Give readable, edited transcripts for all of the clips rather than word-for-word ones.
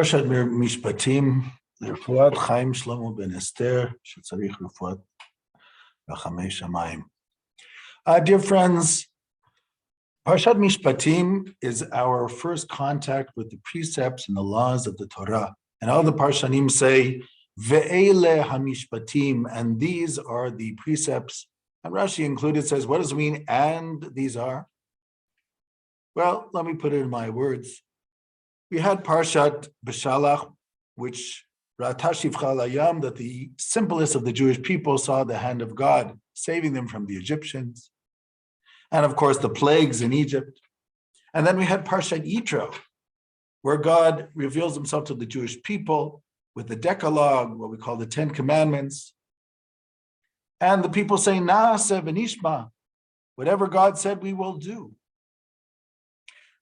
parshat Mishpatim, לרפואת חיים שלמה בן אסתר, שצריך רפואת רחמי שמיים. Dear friends, parshat Mishpatim is our first contact with the precepts and the laws of the Torah. And all the parshanim say, Ve'ele hamishpatim, and these are the precepts. And Rashi included says, what does it mean, and these are? Well, let me put it in my words. We had parshat B'Shalach, which Ratashivcha Layam, that the simplest of the Jewish people saw the hand of God saving them from the Egyptians. And of course, the plagues in Egypt. And then we had parshat Yitro, where God reveals himself to the Jewish people with the Decalogue, what we call the 10 Commandments. And the people say, Na'aseh v'nishma, whatever God said, we will do.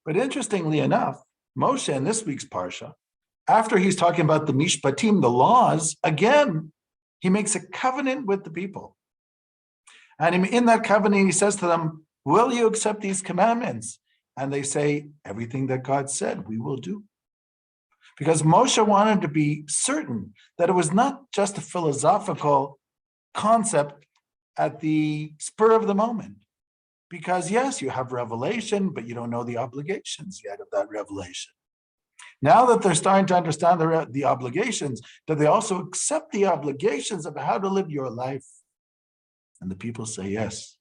But interestingly enough, Moshe in this week's parsha, after he's talking about the Mishpatim, the laws, again, he makes a covenant with the people. And in that covenant, he says to them, will you accept these commandments? And they say, everything that God said, we will do. Because Moshe wanted to be certain that it was not just a philosophical concept at the spur of the moment. Because yes, you have revelation, but you don't know the obligations yet of that revelation. Now that they're starting to understand the obligations, do they also accept the obligations of how to live your life? And the people say yes.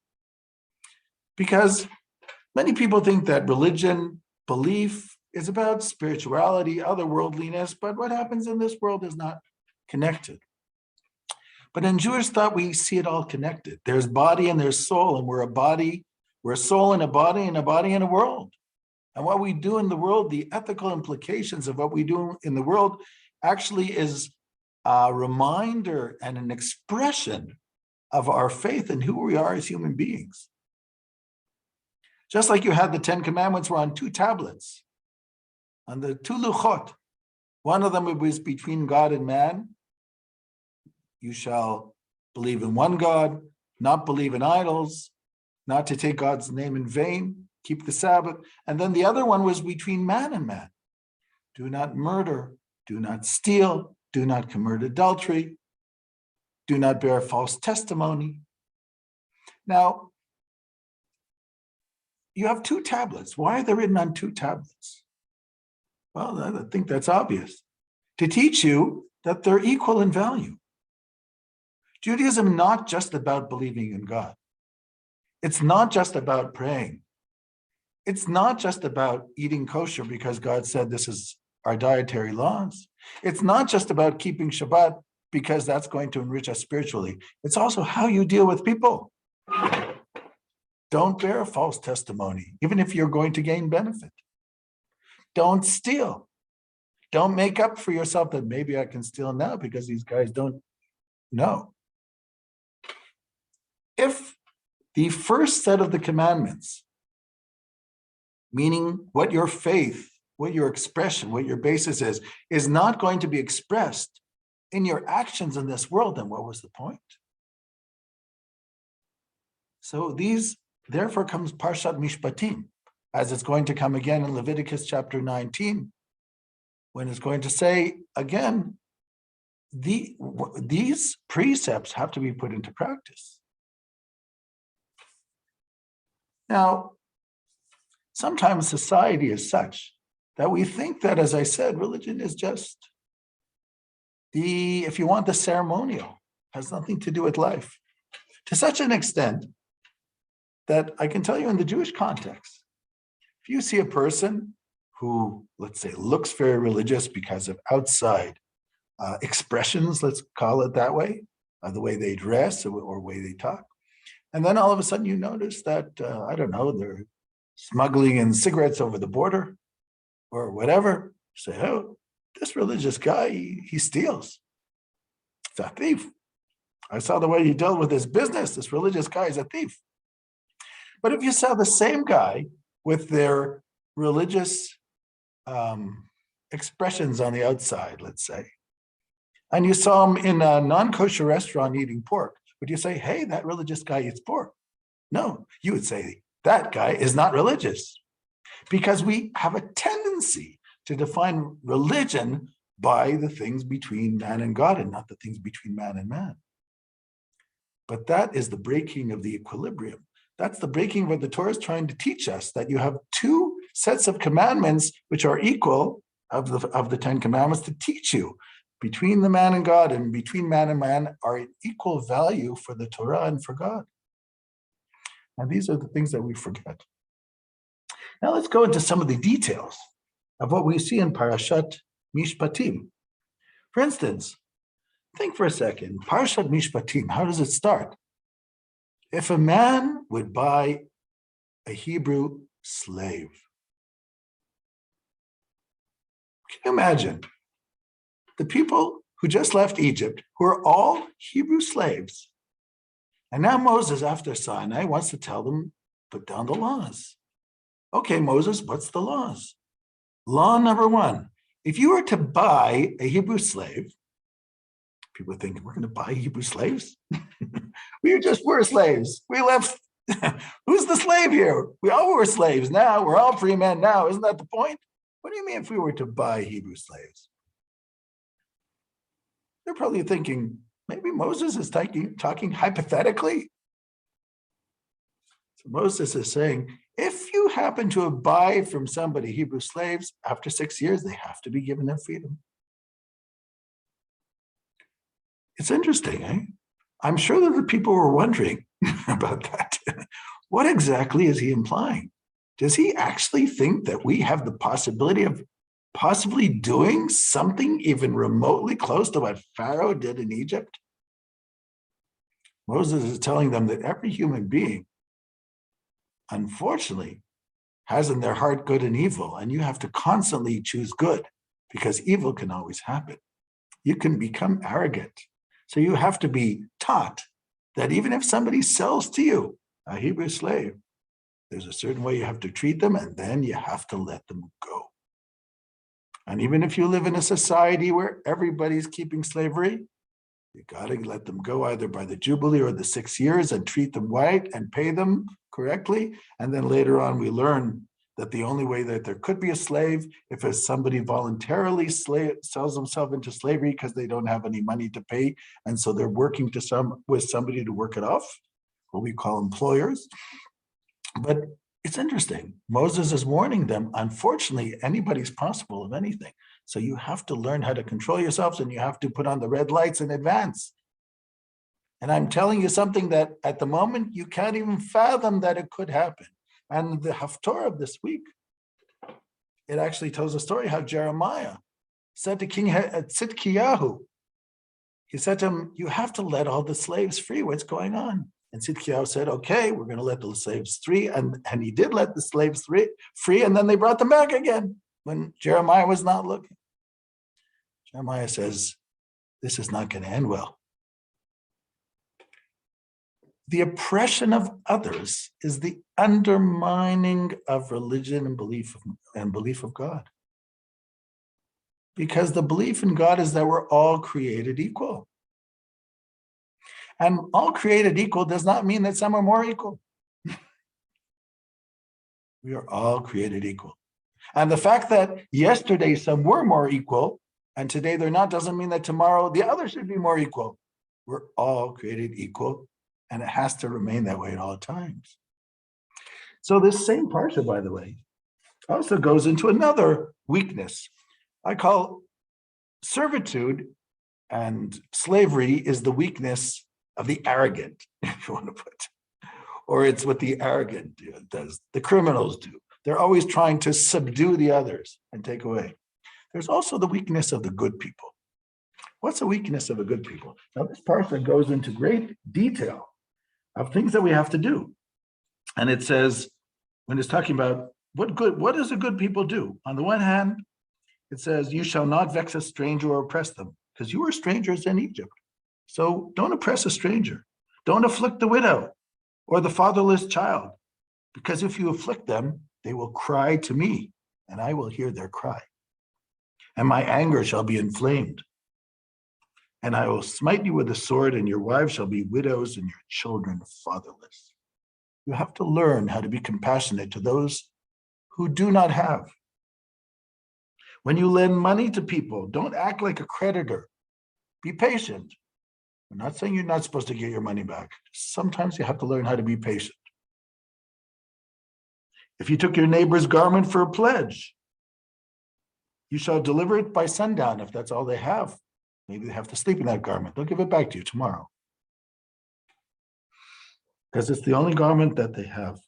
Because many people think that religion, belief, is about spirituality, otherworldliness, but what happens in this world is not connected. But in Jewish thought, we see it all connected. There's body and there's soul, and we're a body, we're a soul in a body, and a body in a world. And what we do in the world, the ethical implications of what we do in the world actually is a reminder and an expression of our faith in who we are as human beings. Just like you had the 10 Commandments were on 2 tablets, on the 2 luchot. One of them was between God and man. You shall believe in one God, not believe in idols, not to take God's name in vain, keep the Sabbath. And then the other one was between man and man. Do not murder, do not steal, do not commit adultery, do not bear false testimony. Now, you have 2 tablets. Why are they written on 2 tablets? Well, I think that's obvious. To teach you that they're equal in value. Judaism is not just about believing in God. It's not just about praying. It's not just about eating kosher because God said this is our dietary laws. It's not just about keeping Shabbat because that's going to enrich us spiritually. It's also how you deal with people. Don't bear false testimony, even if you're going to gain benefit. Don't steal. Don't make up for yourself that maybe I can steal now because these guys don't know. If the first set of the commandments, meaning what your faith, what your expression, what your basis is not going to be expressed in your actions in this world, then what was the point? So therefore comes parshat Mishpatim, as it's going to come again in Leviticus chapter 19, when it's going to say, again, these precepts have to be put into practice. Now, sometimes society is such that we think that, as I said, religion is just if you want, the ceremonial, has nothing to do with life. To such an extent that I can tell you in the Jewish context, if you see a person who, let's say, looks very religious because of outside expressions, let's call it that way, the way they dress or way they talk, and then all of a sudden you notice that, I don't know, they're smuggling in cigarettes over the border or whatever. Say, oh, this religious guy, he steals. He's a thief. I saw the way he dealt with his business. This religious guy is a thief. But if you saw the same guy with their religious expressions on the outside, let's say, and you saw him in a non-kosher restaurant eating pork, would you say, hey, that religious guy eats pork? No, you would say, that guy is not religious. Because we have a tendency to define religion by the things between man and God and not the things between man and man. But that is the breaking of the equilibrium. That's the breaking of what the Torah is trying to teach us, that you have two sets of commandments which are equal of the 10 commandments to teach you. Between the man and God and between man and man are an equal value for the Torah and for God. And these are the things that we forget. Now let's go into some of the details of what we see in parshat Mishpatim. For instance, think for a second, parshat Mishpatim, how does it start? If a man would buy a Hebrew slave, can you imagine the people who just left Egypt, who are all Hebrew slaves, and now Moses, after Sinai, wants to tell them, put down the laws. Okay, Moses, what's the laws? Law number one, if you were to buy a Hebrew slave, people are thinking, we're going to buy Hebrew slaves? We're slaves. We left. Who's the slave here? We all were slaves now. We're all free men now. Isn't that the point? What do you mean if we were to buy Hebrew slaves? They're probably thinking, maybe Moses is talking hypothetically. So Moses is saying, if you happen to buy from somebody Hebrew slaves, after 6 years, they have to be given their freedom. It's interesting, eh? I'm sure that the people were wondering about that. What exactly is he implying? Does he actually think that we have the possibility of possibly doing something even remotely close to what Pharaoh did in Egypt? Moses is telling them that every human being, unfortunately, has in their heart good and evil, and you have to constantly choose good because evil can always happen. You can become arrogant. So you have to be taught that even if somebody sells to you a Hebrew slave, there's a certain way you have to treat them, and then you have to let them go. And even if you live in a society where everybody's keeping slavery, you got to let them go either by the Jubilee or the 6 years and treat them right and pay them correctly. And then later on, we learn that the only way that there could be a slave if somebody voluntarily sells themselves into slavery because they don't have any money to pay, and so they're working with somebody to work it off, what we call employers. But it's interesting. Moses is warning them, unfortunately, anybody's possible of anything. So you have to learn how to control yourselves, and you have to put on the red lights in advance. And I'm telling you something that at the moment, you can't even fathom that it could happen. And the Haftorah of this week, it actually tells a story how Jeremiah said to King Tzidkiyahu, he said to him, you have to let all the slaves free. What's going on? And Tzidkiyahu said, okay, we're going to let the slaves free. And he did let the slaves free, and then they brought them back again when Jeremiah was not looking. Jeremiah says, this is not going to end well. The oppression of others is the undermining of religion and belief of God. Because the belief in God is that we're all created equal. And all created equal does not mean that some are more equal. We are all created equal. And the fact that yesterday some were more equal and today they're not doesn't mean that tomorrow the others should be more equal. We're all created equal, and it has to remain that way at all times. So this same parsha, by the way, also goes into another weakness. I call servitude and slavery is the weakness of the arrogant, if you want to put, or it's what the arrogant does, the criminals do. They're always trying to subdue the others and take away. There's also the weakness of the good people. What's the weakness of a good people? Now, this parsha goes into great detail of things that we have to do. And it says, when it's talking about what does a good people do? On the one hand, it says, you shall not vex a stranger or oppress them, because you were strangers in Egypt. So don't oppress a stranger. Don't afflict the widow or the fatherless child, because if you afflict them, they will cry to me, and I will hear their cry. And my anger shall be inflamed. And I will smite you with a sword, and your wives shall be widows, and your children fatherless. You have to learn how to be compassionate to those who do not have. When you lend money to people, don't act like a creditor. Be patient. I'm not saying you're not supposed to get your money back. Sometimes you have to learn how to be patient. If you took your neighbor's garment for a pledge, you shall deliver it by sundown if that's all they have. Maybe they have to sleep in that garment. They'll give it back to you tomorrow. Because it's the only garment that they have.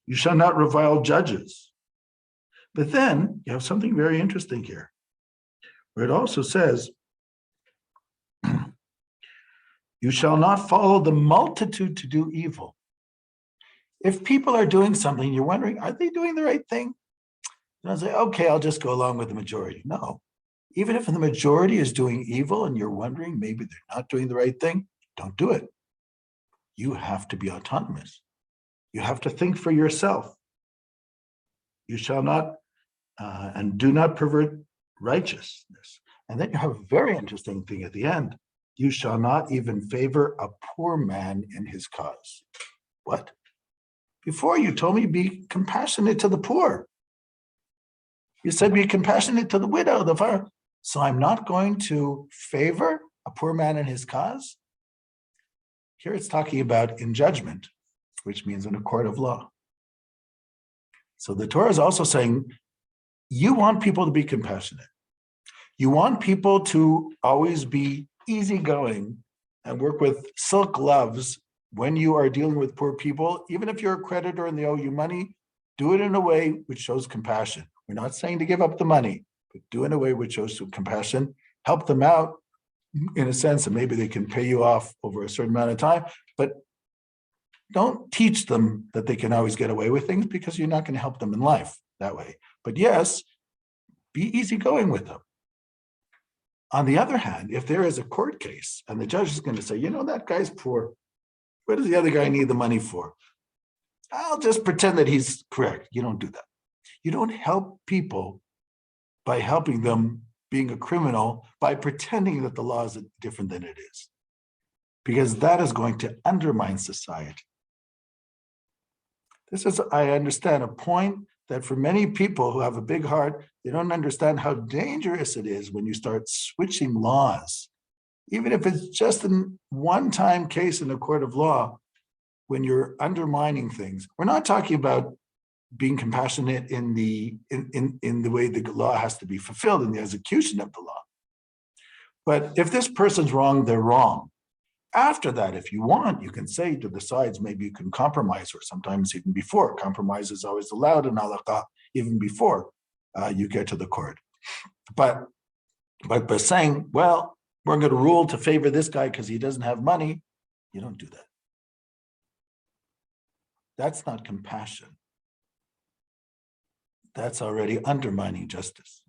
You shall not revile judges. But then you have something very interesting here, where it also says, you shall not follow the multitude to do evil. If people are doing something, you're wondering, are they doing the right thing? And I'll say, okay, I'll just go along with the majority. No, even if the majority is doing evil and you're wondering maybe they're not doing the right thing, don't do it. You have to be autonomous. You have to think for yourself. You shall not, and do not pervert righteousness. And then you have a very interesting thing at the end. You shall not even favor a poor man in his cause. What? Before you told me be compassionate to the poor. You said be compassionate to the widow, the father. So I'm not going to favor a poor man in his cause? Here it's talking about in judgment, which means in a court of law. So the Torah is also saying, you want people to be compassionate. You want people to always be easygoing and work with silk gloves when you are dealing with poor people. Even if you're a creditor and they owe you money, do it in a way which shows compassion. We're not saying to give up the money, but do it in a way which shows compassion. Help them out in a sense that maybe they can pay you off over a certain amount of time, but don't teach them that they can always get away with things, because you're not going to help them in life that way. But yes, be easygoing with them. On the other hand, if there is a court case and the judge is going to say, you know, that guy's poor, what does the other guy need the money for? I'll just pretend that he's correct. You don't do that. You don't help people by helping them being a criminal by pretending that the law is different than it is, because that is going to undermine society. This is, I understand, a point that for many people who have a big heart, they don't understand how dangerous it is when you start switching laws, even if it's just a one-time case in a court of law, when you're undermining things. We're not talking about being compassionate in the way the law has to be fulfilled in the execution of the law. But if this person's wrong, they're wrong. After that, if you want, you can say to the sides, maybe you can compromise, or sometimes even before. Compromise is always allowed in halakha, even before you get to the court. But by saying, well, we're going to rule to favor this guy because he doesn't have money, you don't do that. That's not compassion. That's already undermining justice.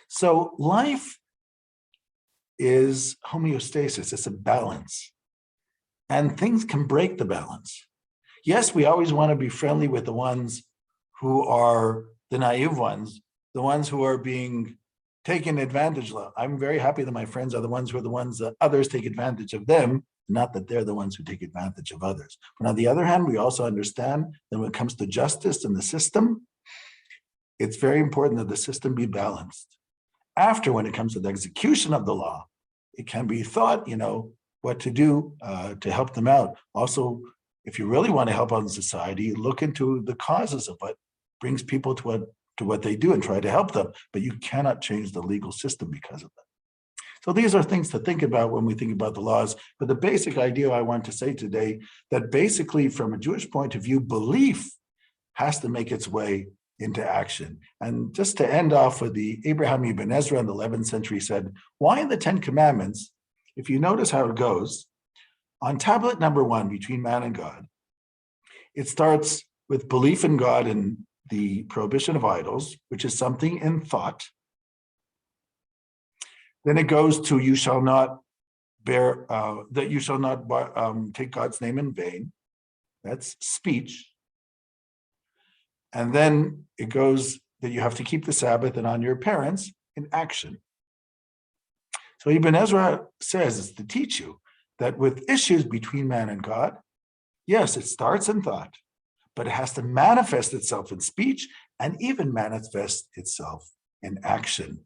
So life is homeostasis, it's a balance. And things can break the balance. Yes, we always want to be friendly with the ones who are the naive ones, the ones who are being taken advantage of. I'm very happy that my friends are the ones who are the ones that others take advantage of them, not that they're the ones who take advantage of others. But on the other hand, we also understand that when it comes to justice and the system, it's very important that the system be balanced. After, when it comes to the execution of the law, it can be thought, what to do to help them out. Also, if you really want to help out in society, look into the causes of what brings people to what they do and try to help them. But you cannot change the legal system because of that. So these are things to think about when we think about the laws. But the basic idea I want to say today, that basically from a Jewish point of view, belief has to make its way into action. And just to end off with the Abraham Ibn Ezra in the 11th century said, why in the 10 Commandments, if you notice how it goes, on tablet number 1, between man and God, it starts with belief in God and the prohibition of idols, which is something in thought. Then it goes to you shall not take God's name in vain. That's speech. And then it goes that you have to keep the Sabbath and honor your parents in action. So Ibn Ezra says it's to teach you that with issues between man and God, yes, it starts in thought, but it has to manifest itself in speech and even manifest itself in action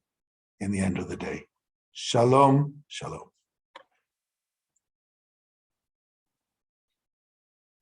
in the end of the day. Shalom, shalom.